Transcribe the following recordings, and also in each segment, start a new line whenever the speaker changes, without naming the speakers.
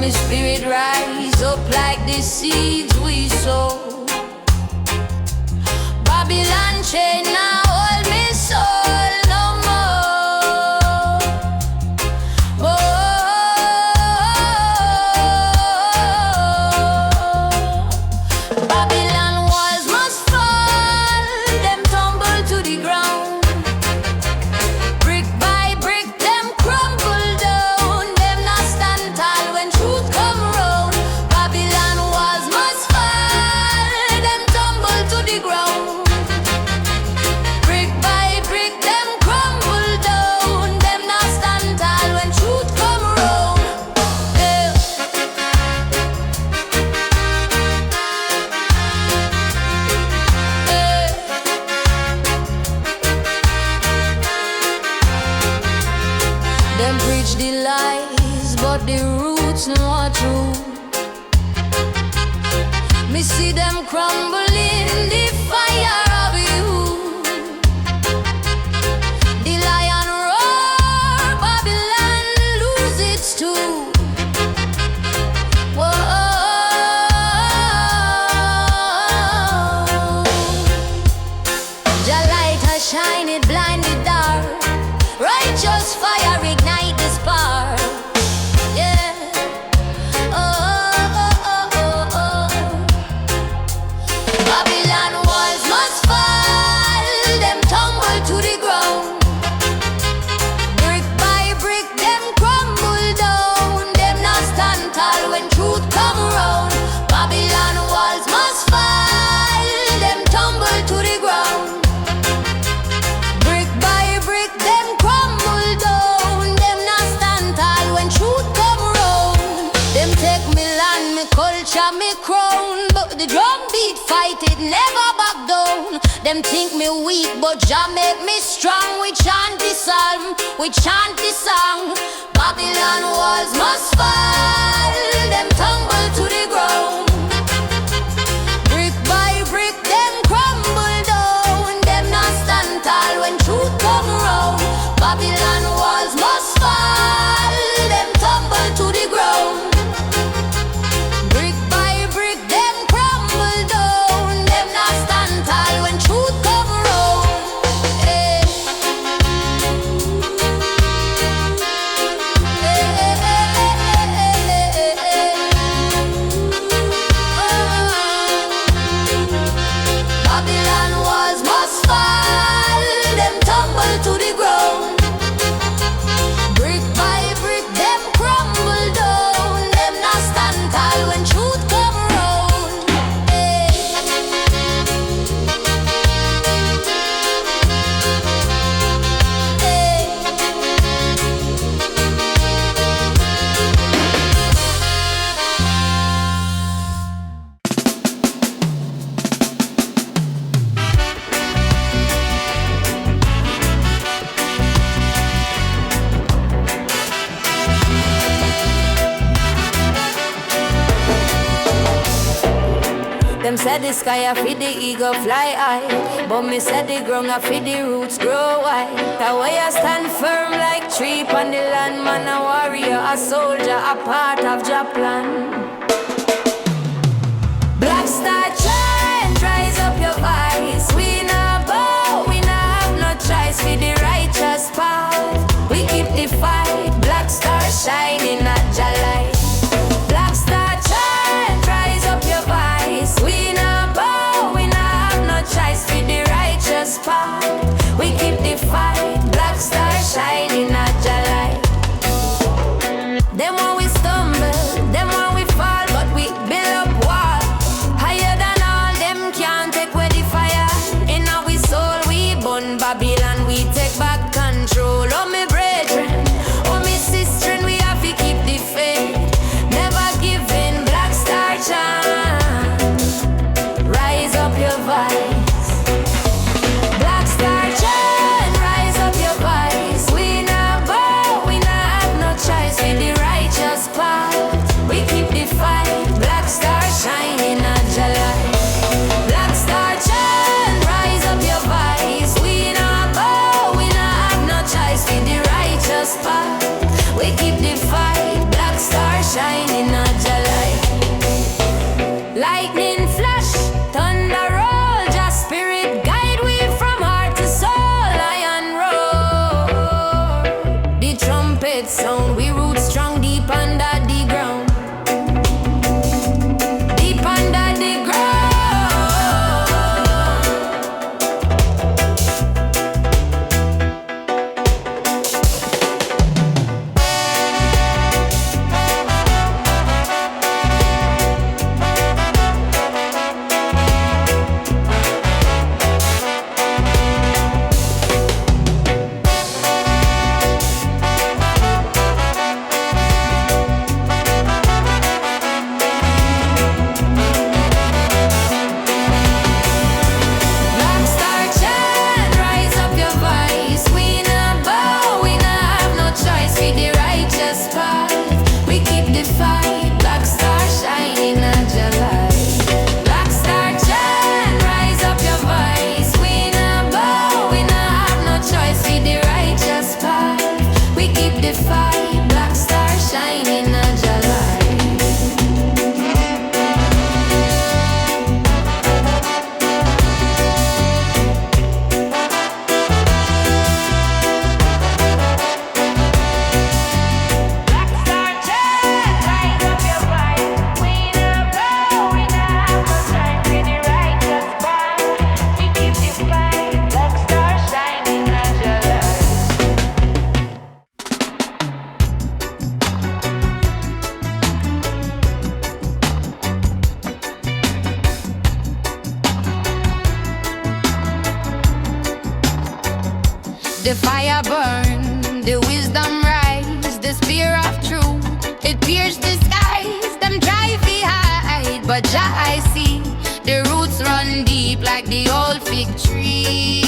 me spirit rise up like the seeds we sow. Babylon chain now hold me soul no more. Babylon walls must fall, them tumble to the ground. Brick by brick, them crumble down. Them not stand tall when truth come round. Babylon walls must fall, them tumble to the ground. Brick by brick, them crumble down. Them not stand tall when truth come round. Yeah. Them preach the lies, but the roots not true. Me see them crumble in the fire of you. The lion roar, Babylon lose its too. Whoa. Your light has shined, it blind the dark. Righteous fire ignite the spark. Yeah. Babylon walls must fall, them tumble to the ground. Brick by brick, them crumble down. Them not stand tall when truth come round. Babylon walls must fall, them tumble to the ground. Brick by brick, them crumble down. Them not stand tall when truth come round. Them take me land, me culture, me crown, but the drum beat fight it never back down. Them think me weak, but Jah make me strong. We chant the psalm, we chant the song. Babylon walls must fall, them tumble to the ground. Brick by brick, them crumble down. Them not stand tall when truth come round. Babylon walls must fall, them tumble to the ground. Brick by brick, them crumble down. Them not stand tall when truth come round. Eh. Babylon walls must fall, them tumble to the ground. Brick by brick, them crumble down. Them not stand tall when truth come round. Eh. Them said the sky a feed the eagle fly high, but me said the ground a feed the roots grow wide. That way I stand firm like tree on the land. Man a warrior, a soldier, a part of Jah plan. Black Star Chant, rise up your voice. We not bow, we not have no choice for the righteous path. We keep the fight. Black Star shining at Jah light. Black Star Chant, rise up your voice. We not bow, we not have no choice for the righteous path. We keep the fight. Black Star shining at Jah light. Them when we stumble, them when we fall. dead sound. We root strong deep under the ground. Deep under the ground. The fire burn, the wisdom rise, the spear of truth, it pierced the skies. Them try to hide, but Jah I see, the roots run deep like the old fig tree.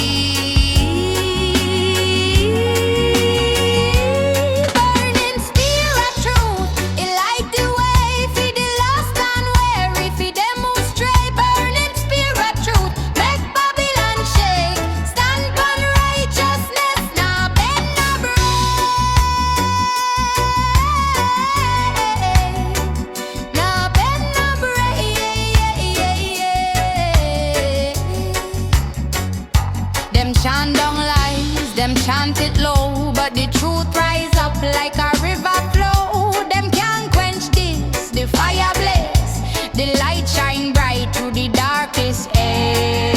Burning spear of truth, it light the way for the lost and weary, for them who stray. Burning spear of truth, make Babylon shake. Stand on righteousness, now bend no break. Now bend no break. Them chant down lies, them chant it low, but the truth rise up like a river flow. Them can't quench this, the fire blaze, the light shine bright through the darkest age.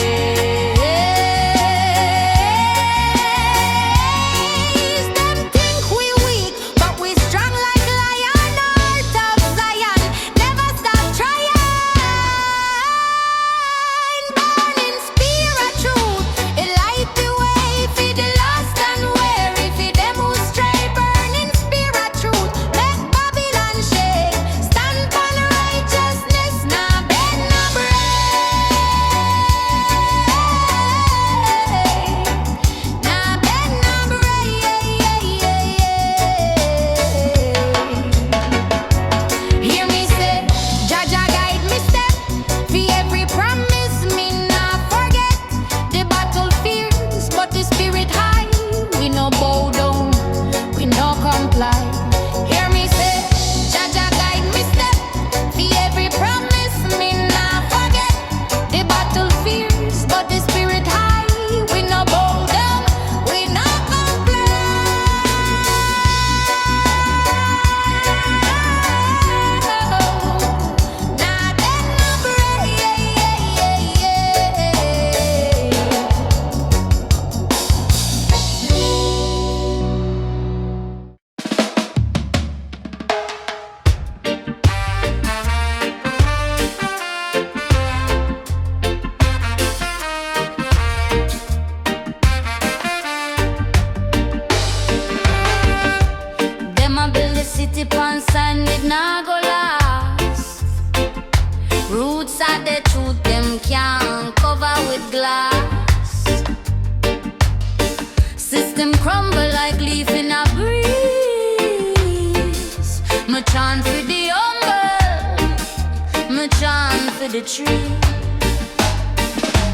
Them think we weak, but we strong like lion, heart of Zion, never stop trying. Burning spear of truth, it light the way for the lost and weary, for them who stray. Burning spear of truth, make Babylon shake. Stand for righteousness, now bend no break. Now bend no break. Hear me say, Jah Jah guide me step, for every promise me not forget. The battle fierce, but the spirit high. We no bow down, we no comply. Hear me say, Jah Jah guide me step, for every promise me not forget. The battle fierce, but the spirit high. We no bow down, we no comply. Now then no break. Them a build a city pon sand, it nah go last. Roots are the truth, them can't cover with glass. System crumble like leaf in a breeze. Me chant for the humble, me chant for the tree.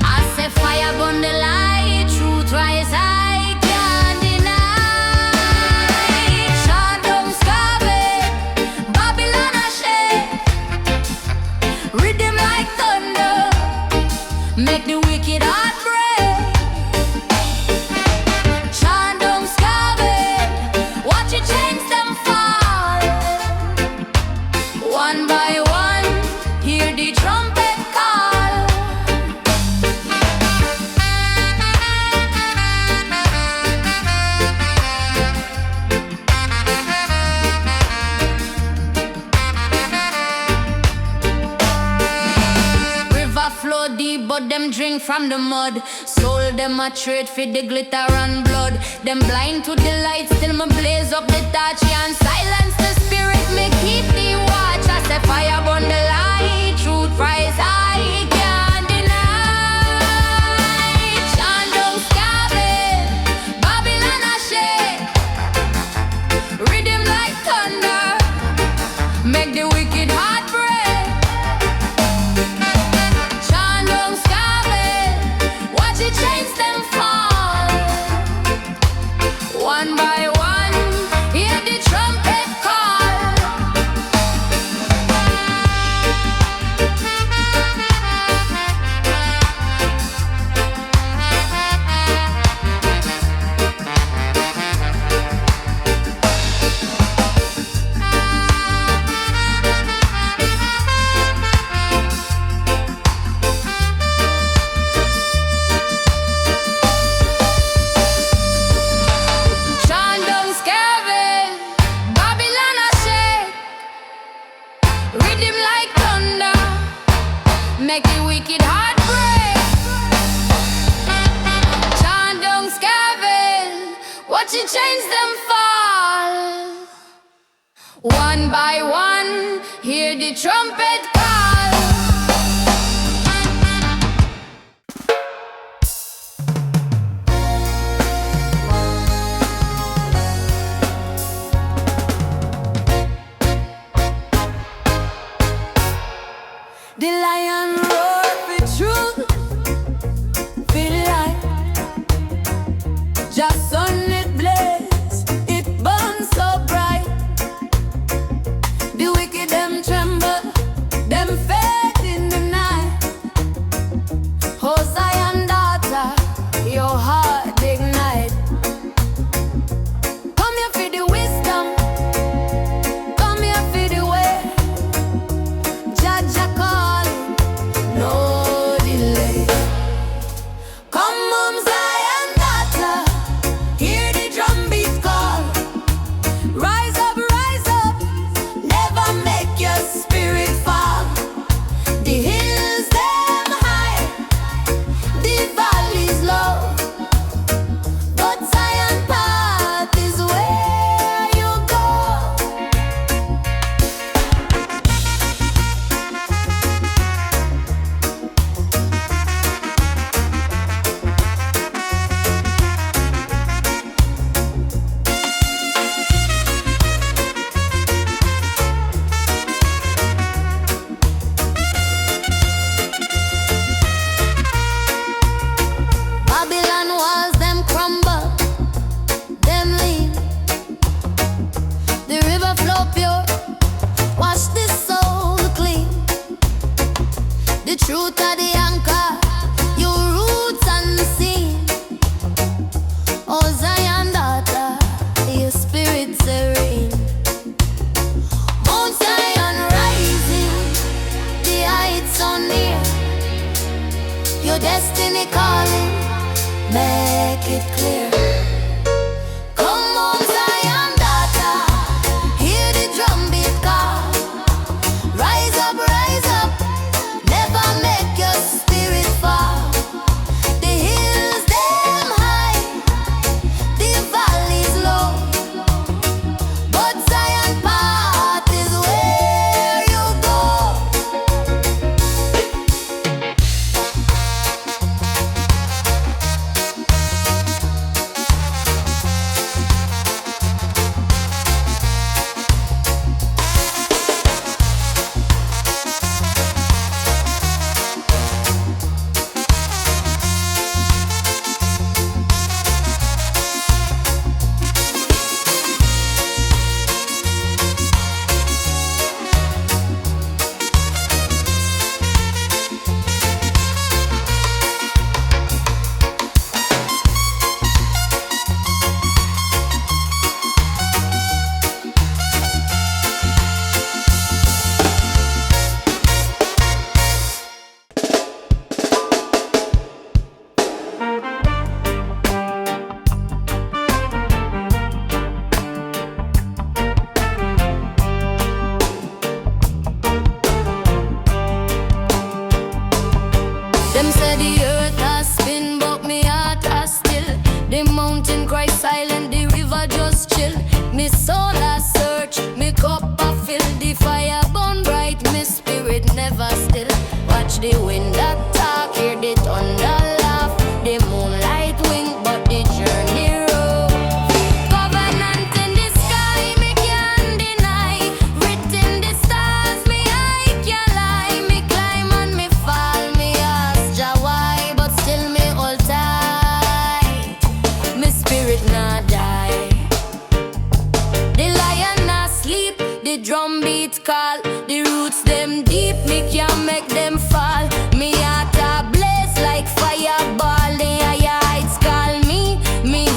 I say fire burn the light, truth rise high, can't deny. Chant down Skaville, Babylon a shake. Rhythm like thunder, make the wicked heart break. Chant down Skaville, watch it change. but them drink from the mud. Soul them a trade for the glitter and blood. Them blind to the light, still me blaze up the torch and silence the spirit. Me keep the watch. I say fire burn the light, truth rise high, can't deny. Chant down Skaville, Babylon a shake. Rhythm like thunder, make the wicked heart break. Chant down Skaville, watch the chains them fall. One by one, hear the trumpet call. Chant down Skaville, Babylon a shake. Rhythm like thunder, make the wicked heart break. Chant down Skaville, watch the chains them fall. One by one, hear the trumpet call. The lion roar for truth, for the light. Just sun it blaze, it burns so bright. The wicked them tremble, them fade in the night. Oh Zion daughter, your heart ignite. Come here for the wisdom, come here for the way. Judge a call, no delay. Come home Zion daughter, hear the drum beat call. Rise up, never make your spirit fall. The hills them high, the valleys low, but Zion path is where you go. Babylon walls them crumble, them lean. The river flow pure, wash this soul clean. The truth of the anchor, your roots unseen. Oh Zion daughter, your spirit serene. Mount Zion rising, the heights so near. Your destiny calling, make it clear. Come on Zion daughter, hear the drum beat call. Rise up, never make your spirit fall. The hills them high, the valleys low, but Zion path is where you go. the wind attack, hear the thunder laugh, the moonlight wink, but the journey rough. Covenant in the sky, me can't deny. Written the stars, me I can't lie. Me climb and me fall, me ask Jah why, but still me hold tight. Me spirit not die. The lion not sleep, the drum beat call. The roots them deep, me can't make them fall. Me heart a blaze like fireball. The higher heights call me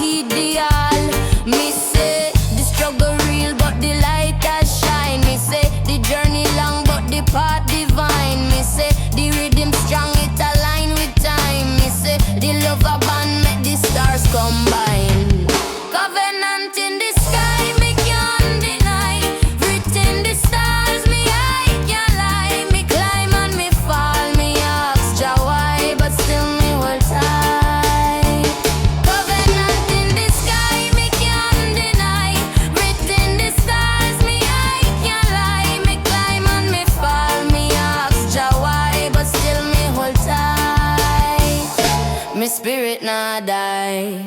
heed the all. Me say the struggle real, but the light has shine. Me say the journey long, but the path divine. Me say the rhythm strong, it align with time. Me say the love a band make the stars combine. Covenant in the sky, me can't deny. Written the stars, me I can't lie. Me climb and me fall, me ask Jah why, but still me hold tight. Covenant in the sky, me can't deny. Written the stars, me I can't lie. Me climb and me fall, me ask Jah why, but still me hold tight. Me spirit not die.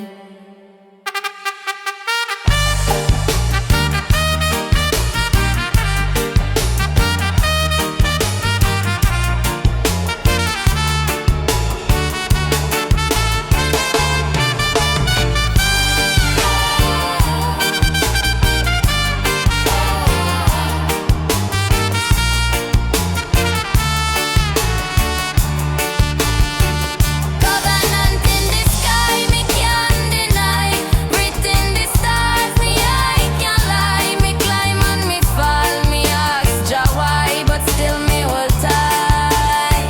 Covenant in the sky, me can't deny. Written the stars, me I can't lie. Me climb and me fall, me ask Jah why, but still me hold tight.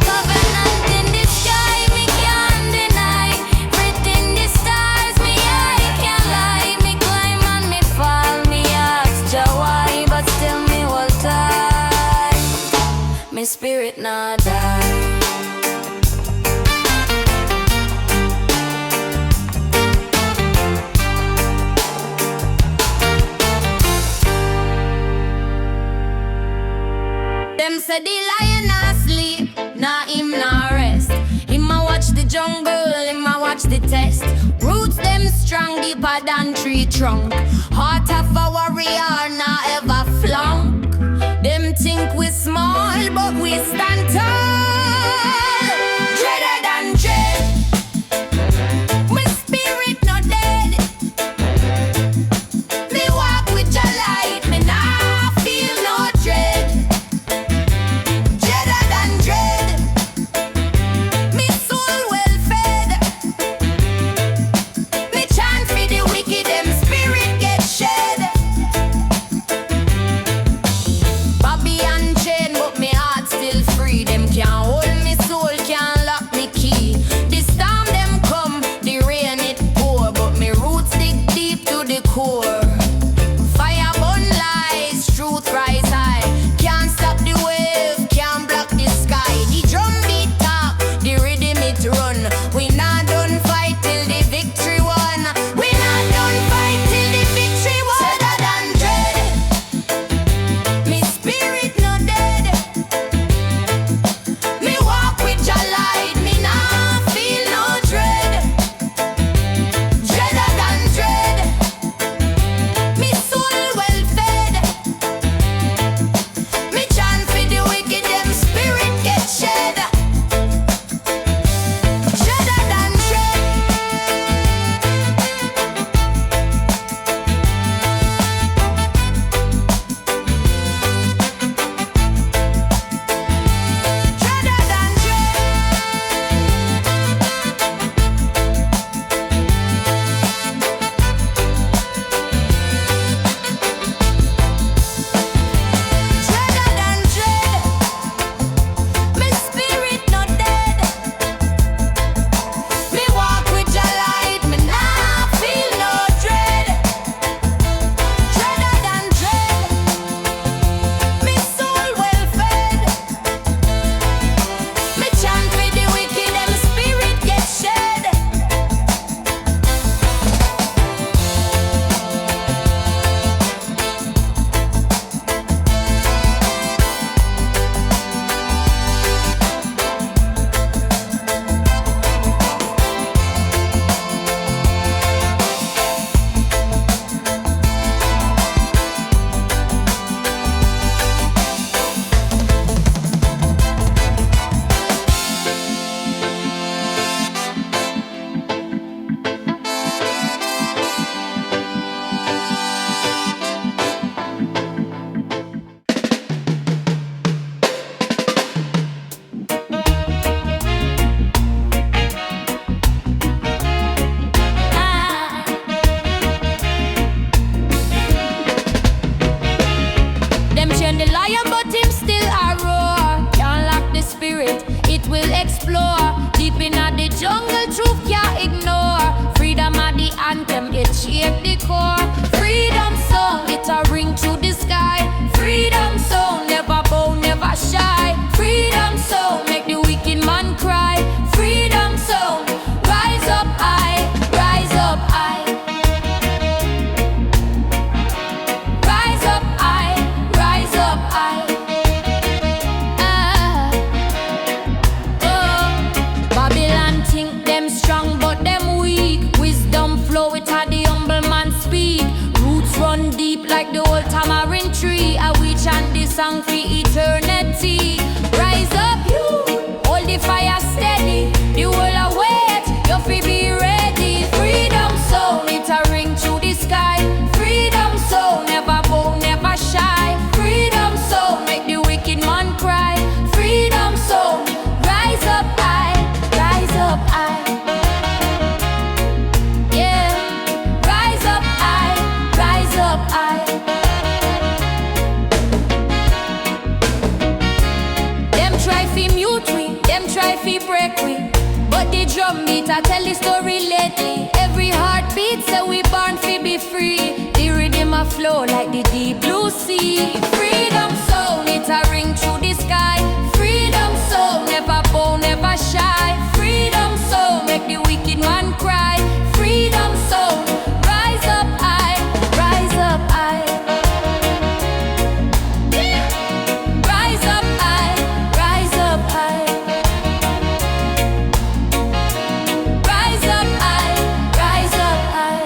Covenant in the sky, me can't deny. Written the stars, me I can't lie. Me climb and me fall, me ask Jah why, but still me hold tight. Me spirit not die. Them say the lion not sleep, nah him nah rest. Him a watch the jungle, him a watch the test. Roots them strong deeper than tree trunk. Heart of a warrior nah ever flunk. Them think we small, but we stand tall. Dreader than dread. My spirit not dead. Me walk with your light, me nah feel no dread. Dreader than dread. Me soul well fed. Me chant for the wicked, them spirit get shed. at the core. Freedom song, it a ring through the sky. Freedom song, never bow, never shy. Freedom song, make the wicked man cry. Freedom song, rise up high, rise up high. Rise up high, rise up high. Babylon think them strong but them weak. Wisdom flow, it had the humble man speak. Roots run deep like the old tamarind tree. I we chant this song for eternity. Rise up you, hold the fire steady. The world await, you fi be ready. Freedom sound, it a ring through the sky. Freedom sound, never bow, never shy. Freedom sound, make the wicked man cry. Freedom sound, rise up high, rise up high. Yeah, rise up high, rise up high. Them try fi mute we, them try fi break we, but the drum beat I tell the story lately. Every heartbeat say we born fi be free. The rhythm a flow like the deep blue sea. Freedom sound, it a ring through the sky. Freedom sound, never bow, never shy. Freedom sound, make the wicked man cry. Freedom sound, rise up high, rise up high. Rise up high, rise up high. Rise up high, rise up high.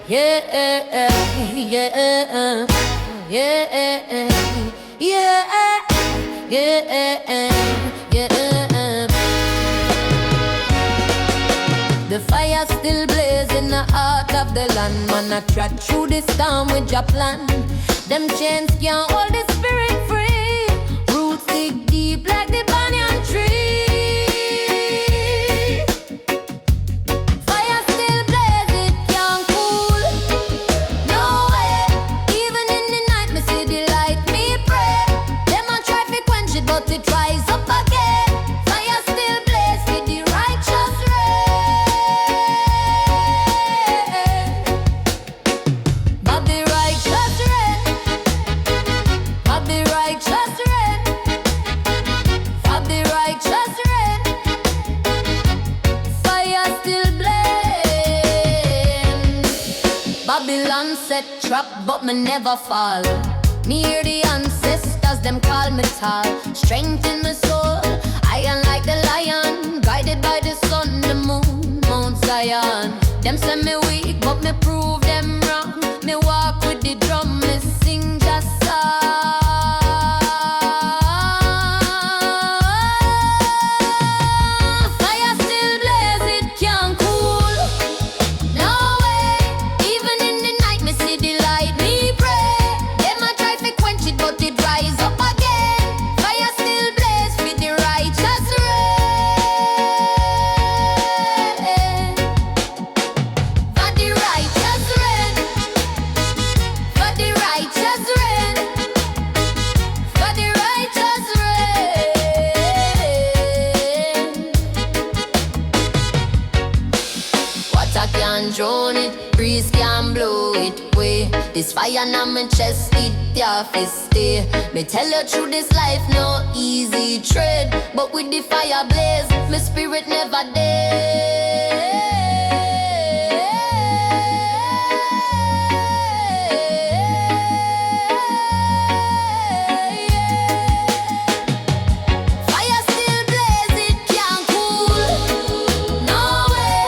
Yeah, yeah, yeah, yeah, yeah. The fire still blaze in the heart of the land. Man, I trot through the storm with your plan. Them chains can't hold the spirit free. Roots dig deep like the banyan tree. Fire still blaze, it can't cool. No way. Even in the night, me see the light, me pray. Them a try to quench it, but it rise up again. Fire still blaze with the righteous rain. But the righteous rain, but the righteous rain, but the righteous rain. Fire still blaze. Babylon set trap, but me never fall. Me hear the ancestors, them call me tall. Strength in my soul, iron like the lion. Guided by the sun, the moon, Mount Zion. Them say me weak, but me prove them wrong. Me walk with the drum, me sing just song. Fire still blaze, it can't cool. No way. Even in the night, me see the light, me pray. Them a try to quench it, but it rise up again. Fire still blaze with the righteous rain. For the righteous rain. For the righteous rain. For the righteous rain. Water can't drown it, breeze can't blow it away. This fire in my chest, it have to stay. Me tell you through this life, no easy trade. But with the fire blaze, my spirit never dead. Fire still blaze, it can't cool. No way.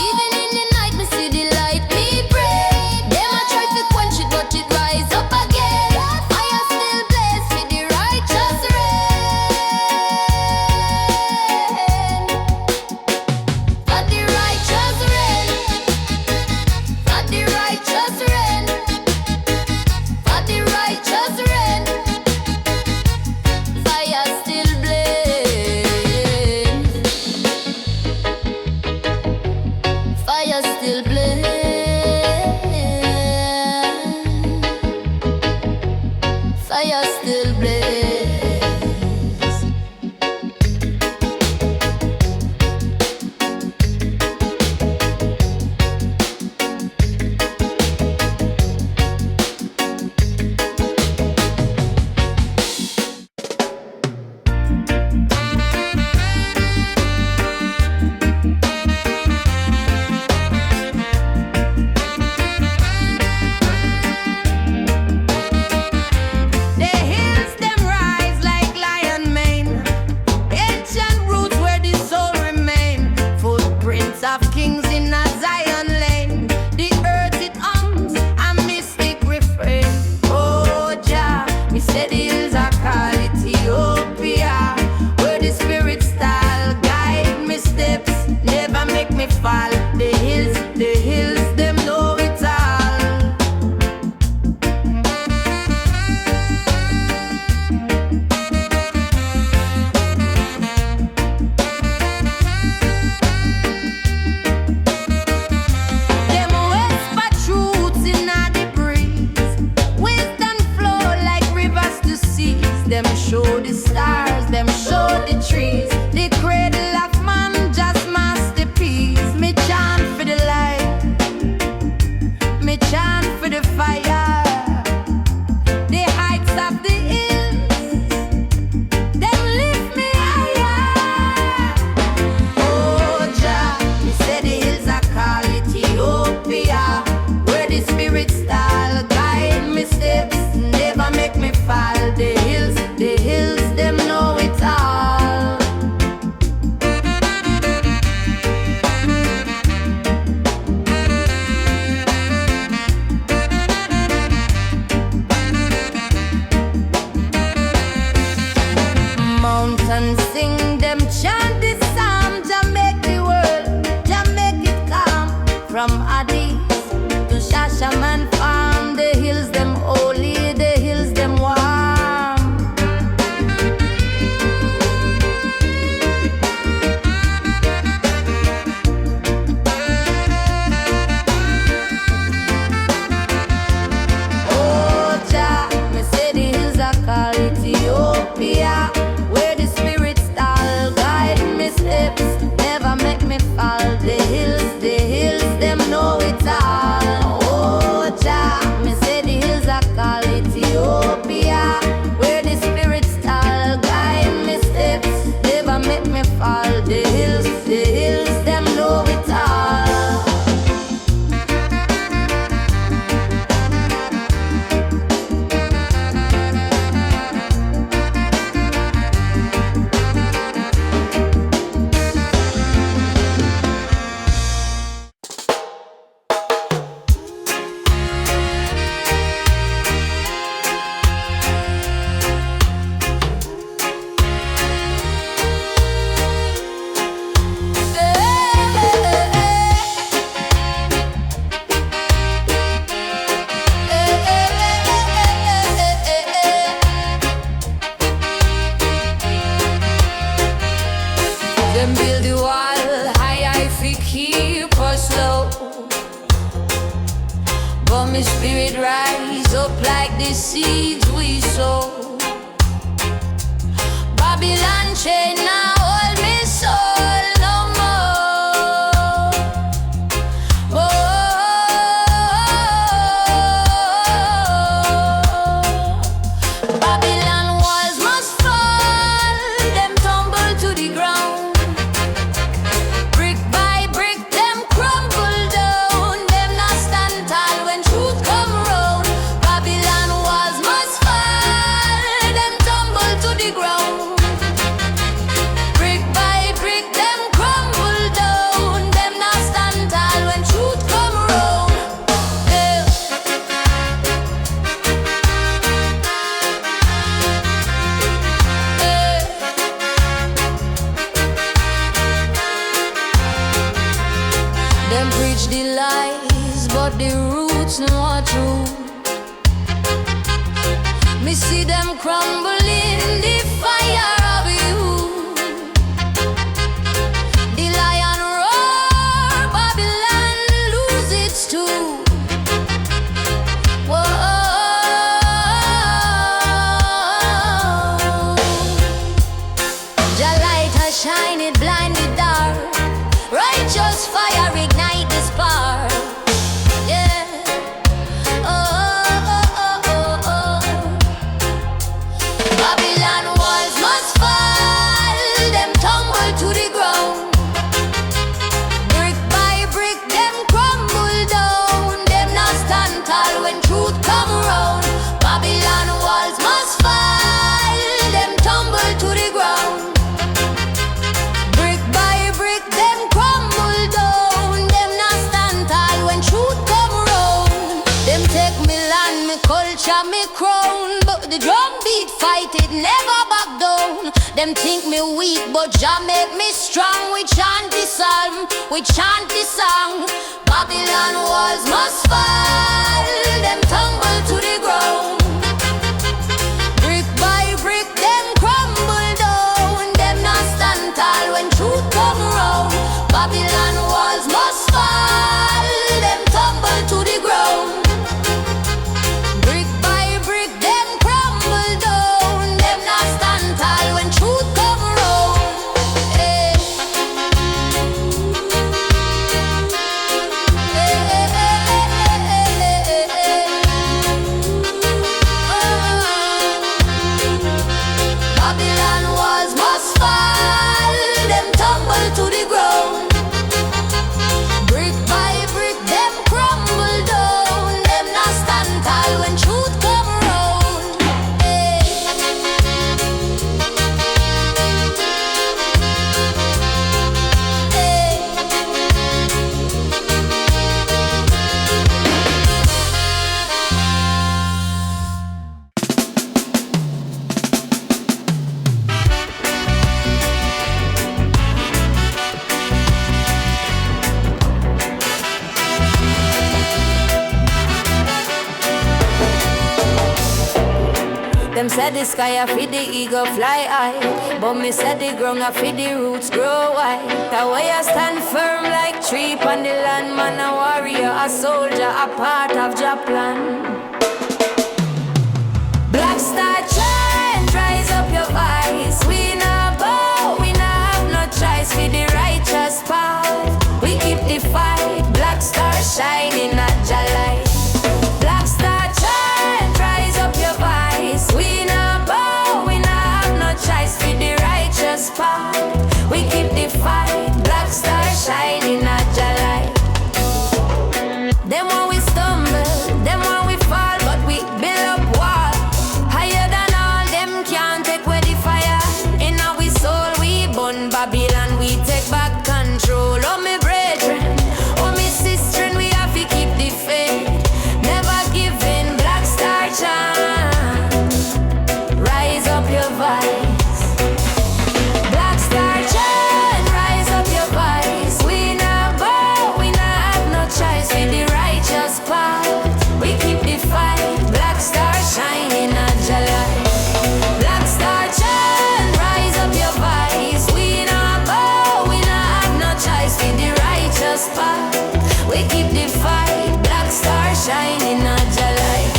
Even in the night, me see the light, me pray. Them a try to quench it, but it rise up again. Fire still blaze with the righteous rain. For the and sing them, chant this psalm, to make the world, to make it calm. From Addis to Shashaman Farm, the hills them holy, the hills them warm. Oh, Jah, me say the hills are called Ethiopia, where the spirit style guide me steps, never make me fall. The hills, them know it all. Oh, Jah, me say the hills are called Ethiopia, where the spirit style guide me steps, never make me fall. The hills, them know it all. Them build the wall high, fi keep us low, but my spirit rise up like the seeds we sow. Babylon chain now hold me soul no more. Babylon walls must fall, them tumble to the ground. Brick by brick, them crumble down. Them not stand tall when truth come round. Babylon walls must fall, them tumble to the ground. Brick by brick, them crumble down. Them not stand tall when truth come round. Yeah. Them preach the lies, but the roots not true. Me see them crumble in the fire of you. The lion roar, Babylon lose its too. Whoa. Jah light has shine, it blind the dark. Righteous fire ignite the spark. Yeah. Oh. Babylon walls must fall, them tumble to the ground. Brick by brick, them crumble down. Them not stand tall when truth come round. Babylon walls must fall, them tumble to the ground. Brick by brick, them crumble down. Them not stand tall when truth come round. Them take me land, me culture, me crown, but the drum beat fight it never back down. Them think me weak, but Jah make me strong. We chant the psalm, we chant the song. Babylon walls must fall, them tumble to the ground. Brick by brick, them crumble down. Them not stand tall when truth come round. Babylon walls must fall, them tumble to the ground. Brick by brick, them crumble down. Them not stand tall when truth come round. Eh. Eh, eh, eh, eh, eh, eh, eh, eh. say the sky a feed the eagle fly high, but me say the ground a feed the roots grow wide. That way I stand firm like tree on the land, man a warrior, a soldier, a part of Japan. Black Star Chant, rise up your voice. We not bow, we not have no choice for the righteous path. We keep the fight, Black Star shining at your light. Black Star Chant, rise up your voice. We not bow, we not have no choice for the righteous path. We keep the fight, Black Star shining at your light. Them when we stumble, them when we fall, but we build up wall. Higher than all, them can't take away the fire. In our soul we burn Babylon, we take back control. Oh me brethren, oh me sister, we have to keep the faith. Never give in, Black Star Chant. Rise up your voice. Black Star Chant, rise up your voice. We not bow, we not have no choice with the righteous path. We keep the fight, Black Star shining at your light. Black Star Chant, rise up your voice. We not bow, we not have no choice with the righteous path. We keep the fight, Black Star shining at your light.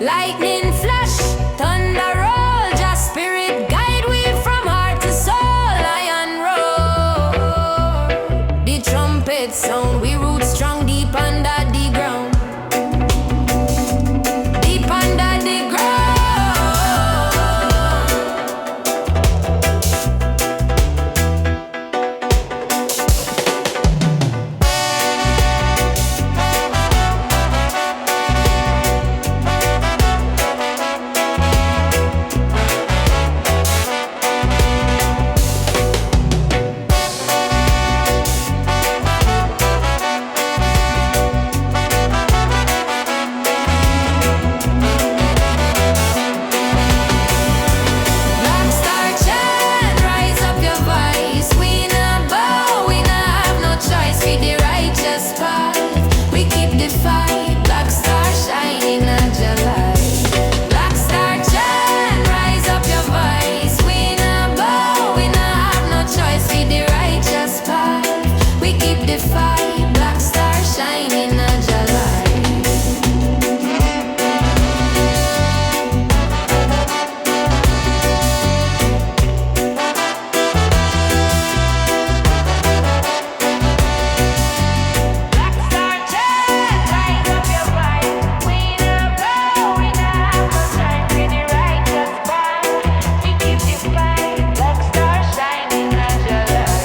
Lightning flash, thunder roll, just spirit guide we from heart to soul. Lion roar, the trumpet sound, we root strong deep under the ground. Deep under the ground. Black Star Chant, rise up your voice. We not bow, we not have no choice with the righteous path. We keep the fight, Black Star shining at your light. Black Star Chant, rise up your voice. We not bow, we not have no choice with the righteous path. We keep the fight, Black Star shining at your light. Black Star Chant, rise up your voice. We not bow, we not have no choice with the righteous path. We keep the fight, Black Star shining at your light.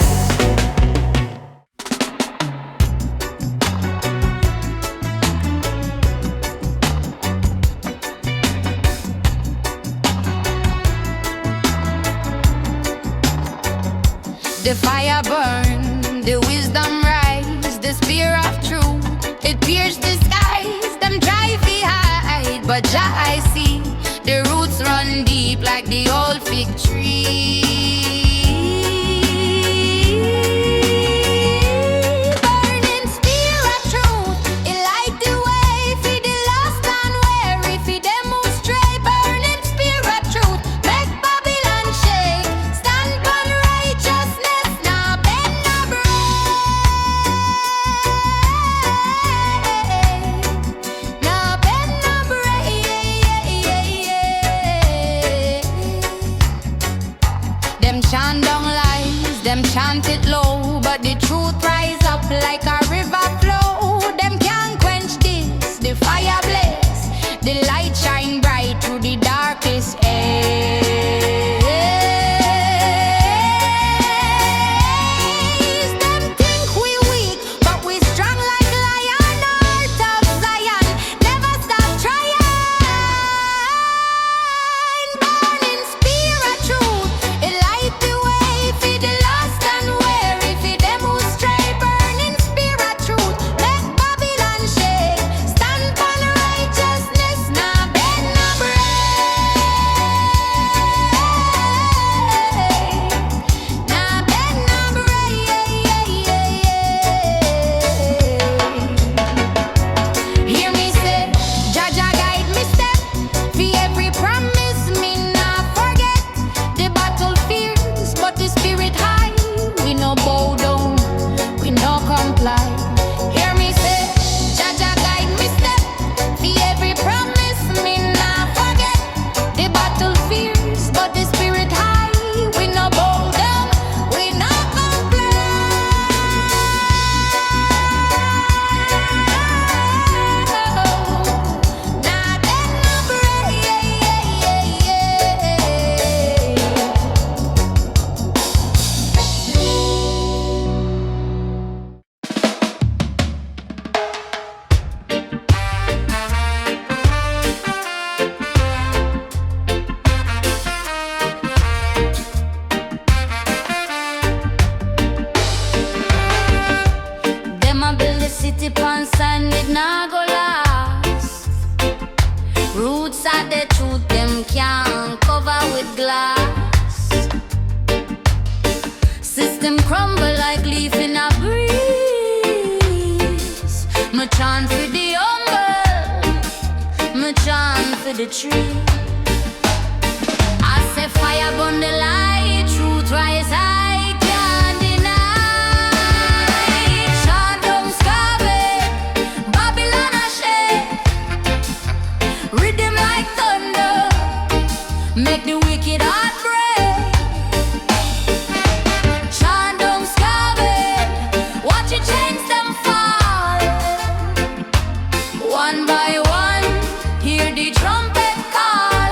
The fire burn, the wisdom rise, the spear of truth, it pierced the skies, them try to hide, but Jah I see, the roots run deep like the old fig tree. Burning spear of truth, it light the way for the lost and weary, for them who stray. Burning spear of truth, make Babylon shake. Stand on righteousness, now bend no break. Now bend no break. Them chant down lies, them chant it low, but the truth rise up like a river flow. Them can't quench this, the fire blaze, the light shine bright through the darkest days. Them think we weak, but we strong like lion, heart of Zion, never stop trying. Burning spear of truth, it light the way for the lost and weary, for them who stray. them crumble like leaf in a breeze. Me chant for the humble, me chant for the tree. I say fire burn the light, truth rise high, can't deny. Chant down Skaville, Babylon a shake, rhythm like thunder, make the wicked heart break. Chant down Skaville, watch it change them fall. One by one, hear the trumpet call.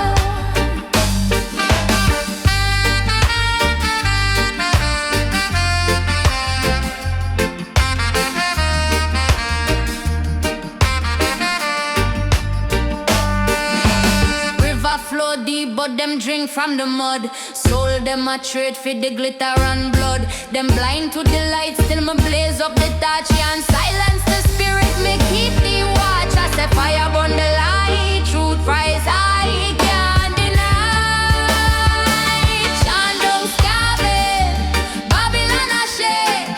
River flow deep, but them drink from the mud. Soul them a trade for the glitter and blood. Them blind to the light, still me blaze up the torch and silence the spirit. Me keep the watch. I say fire burn the light, truth rise high, can't deny. Chant down Skaville, Babylon a shake,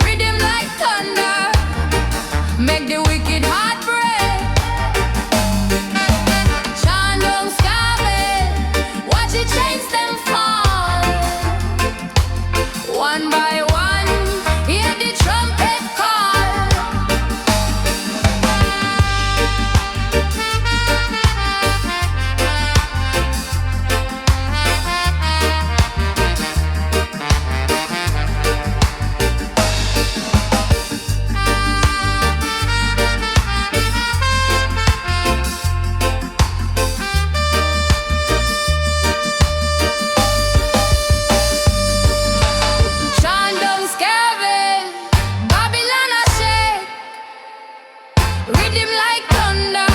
rhythm like thunder, make the wicked heart break. Chant down Skaville, watch it change them fall. One by one, hear the trumpet call. Chant down Skaville, Babylon a shake, rhythm like thunder,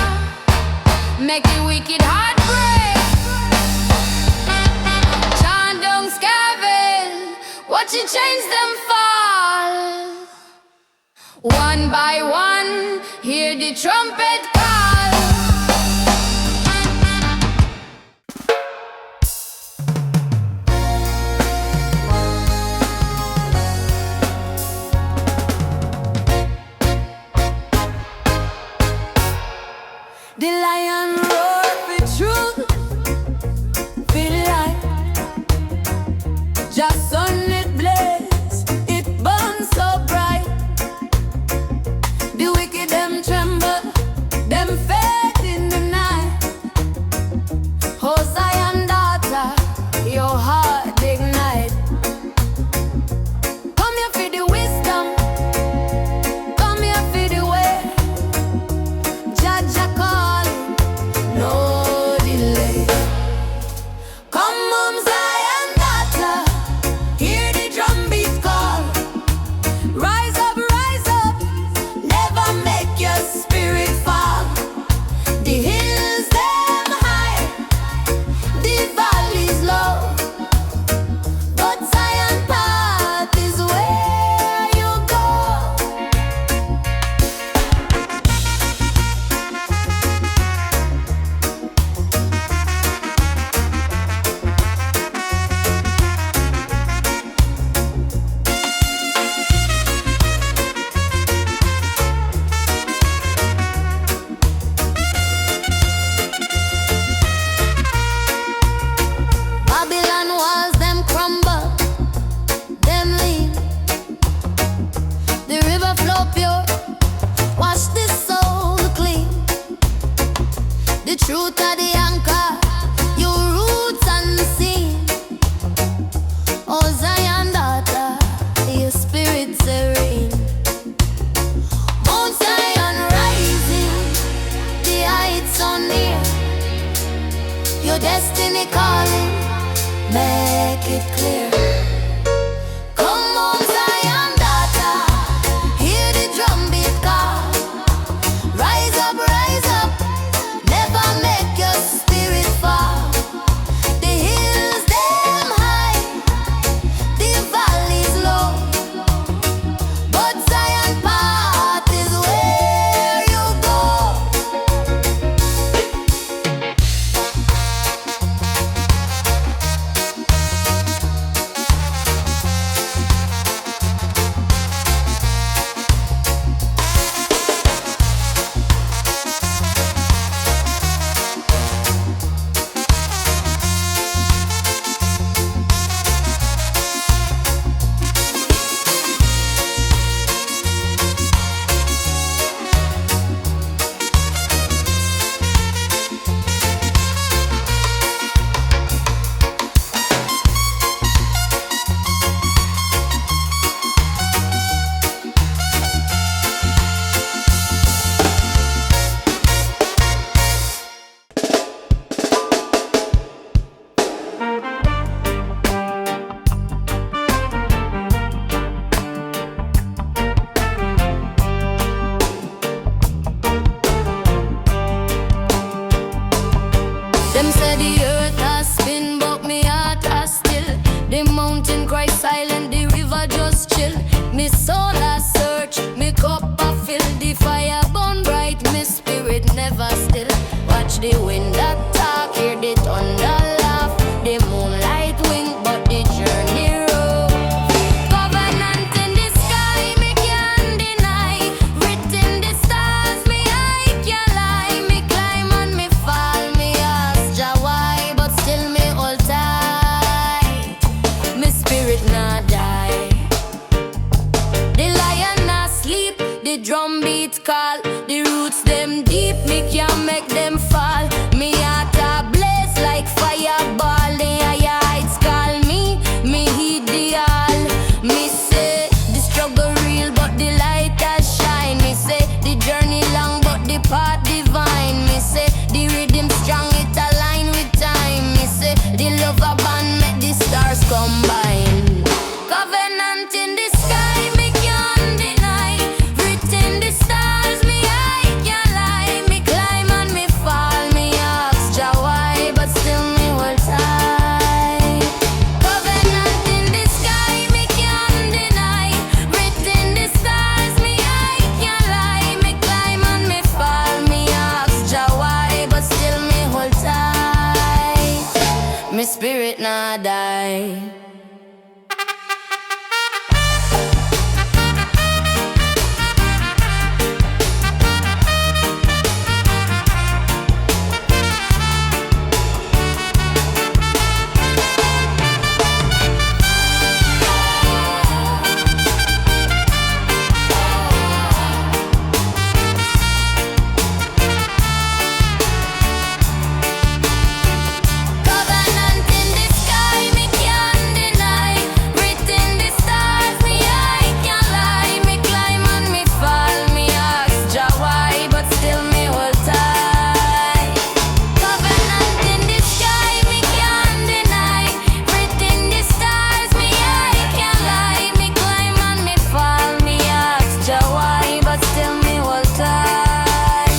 make the wicked heart break. Chant down Skaville, watch it change them fall. One by one, hear the trumpet call. The lion roar for truth, feel like just sunlit blaze, it burns so bright. The wicked them tremble, them fade in the night. Oh Zion daughter, your heart ignite. Come here for the wisdom, come here for the way. Judge a call, no delay. Come home Zion daughter, hear the drum beat call. Rise up, never make your spirit fall. The hills them high, the valleys low, but Zion path is where you go. Babylon walls them crumble, them lean. The river flow pure, wash the soul clean. The truth of the anchor, your roots unseen. Oh Zion daughter, your spirit serene. Mount Zion rising, the heights so near. Your destiny calling, make it clear. Come on Zion daughter, hear the drum beat call. Rise up, never make your spirit fall. The hills them high, the valleys low, but Zion path is where you go. call. The roots them deep, me can't make them fall. Me heart a blaze like fireball. The higher heights call me ideal. Me say the struggle real, but the light has shine. Me say the journey long, but the path divine. Me say the rhythm strong, it align with time. Me say the love a band make the stars combine. Covenant in the sky, me can't deny. Written the stars, me I can't lie. Me climb and me fall, me ask Jah why, but still me hold tight. Covenant in the sky, me can't deny. Written the stars, me I can't lie. Me climb and me fall, me ask Jah why, but still me hold tight. Me spirit not die. Covenant in the sky, me can't deny. Written the stars, me I can't lie. Me climb and me fall, me ask Jah why, but still me hold tight. Covenant in the sky, me can't deny. Written the stars, me I can't lie. Me climb and me fall, me ask Jah why, but still me hold tight.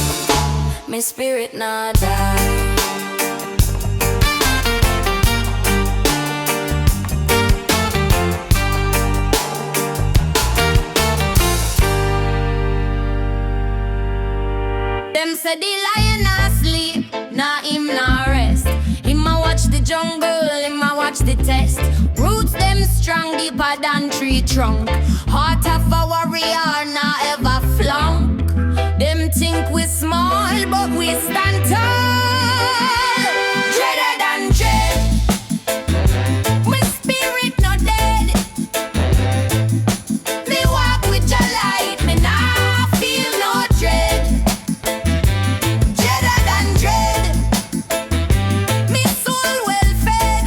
Me spirit not die. Them say the lion not sleep, nah him nah rest. Him a watch the jungle, him a watch the test. Roots them strong deeper than tree trunk. Heart of a warrior nah ever flunk. Them think we small, but we stand tall. Dreader than dread. My spirit not dead. Me walk with your light, me nah feel no dread. Dreader than dread. Me soul well fed.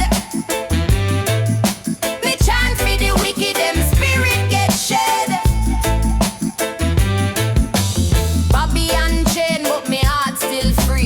Me chant for the wicked, them spirit get shed. Bobby and chain, but me heart still free.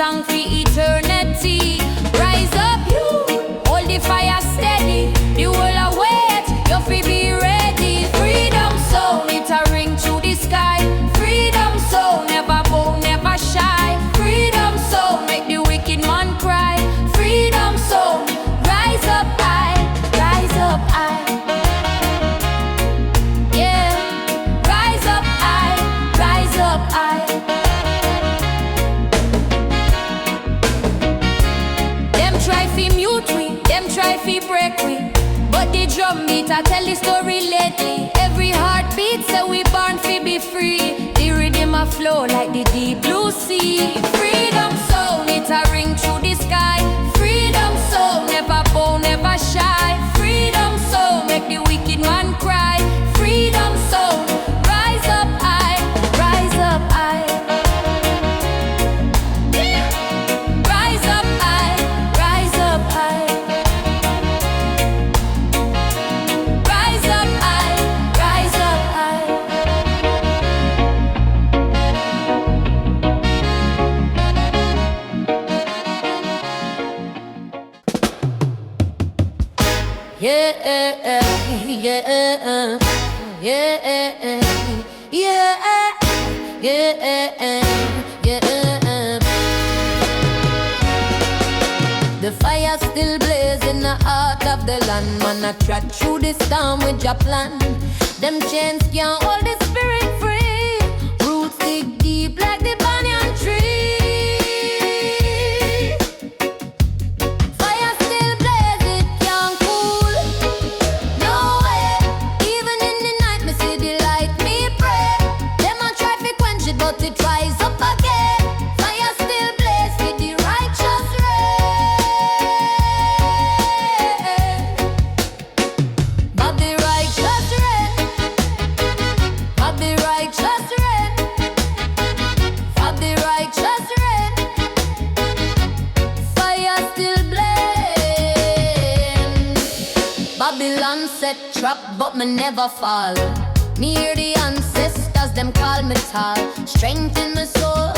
song for eternity. Rise up, you, hold the fire steady. The world await, you fi be ready. Freedom sound, it a ring through the sky. Freedom sound, never bow, never shy. Freedom sound, make the wicked man cry. Freedom sound, rise up high, rise up high. Yeah, rise up high, rise up high. Them try fi mute we, them try fi break we, but the drum beat I tell the story lately. Every heartbeat say we born fi be free. The rhythm a flow like the deep blue sea. Freedom sound, it a ring through the sky. Freedom sound, never bow, never shy. Freedom sound, make the wicked man cry. Freedom sound, rise up high, rise up high. Rise up high, rise up high. Rise up high, rise up high. Yeah, yeah, yeah, yeah, yeah. The fire still blaze in the heart of the land. Man, I trot through this storm with your plan. Them chains can't hold the spirit free. Roots dig deep like the banyan tree. Fire still blaze, it can't cool. No way. Even in the night, me see the light, me pray. Them a try to quench it, but it rise up again. Fire still blaze with the righteous rain. But the righteous rain, but the righteous rain, but the righteous rain. Fire still blaze. Babylon set trap, but me never fall. Me hear the ancestors, them call me tall. Strength in my soul,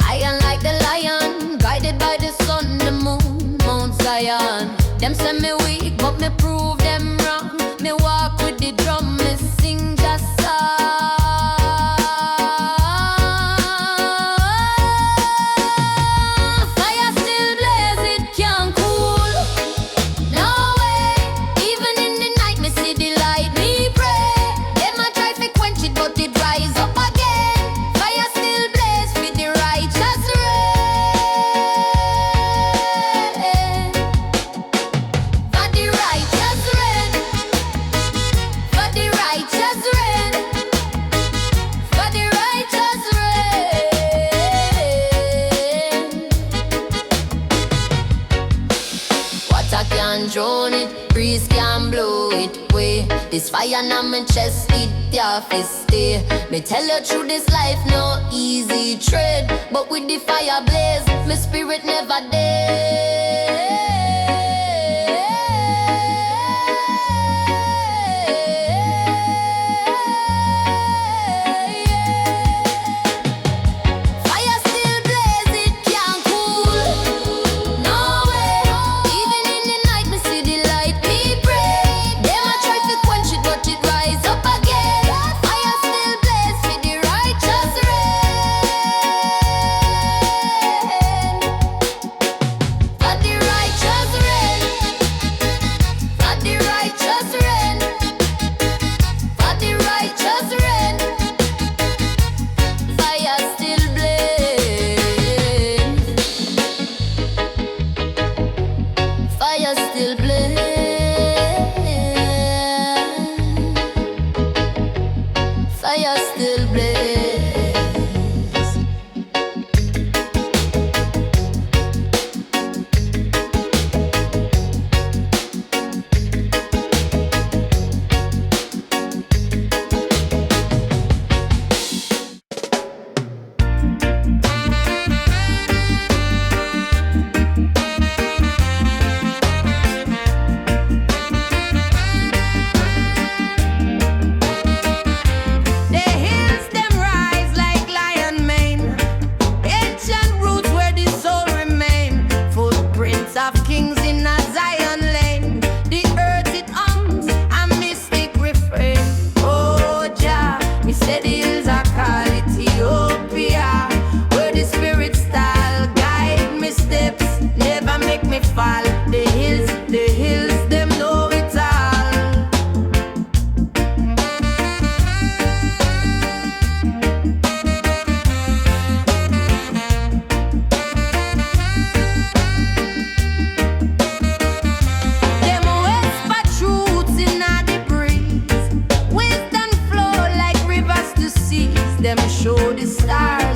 iron like the lion. Guided by the sun, the moon, Mount Zion. Them say me weak, but me prove them wrong. Me walk with the drum, me sing just song. Fire still blaze, it can't cool. No way. Even in the night, me see the light, me pray. Them a try to quench it, but it rise up again. Fire still blaze with the righteous rain. For the righteous rain. For the righteous rain. For the righteous rain. Water can't drown it, breeze can't blow it away. This fire on my chest, it have to stay. Me tell you through this life, no easy trade. But with the fire blaze, my spirit never Fire still blaze, it can't cool. No way. Even in the night, me see the light, me pray. Them a try to quench it, but it rise up again. Fire still blaze with the righteous rain. For the righteous rain. For the righteous rain. For the righteous rain. Fire still blaze. Fire still blaze. Fire still blaze. The hill them show the stars.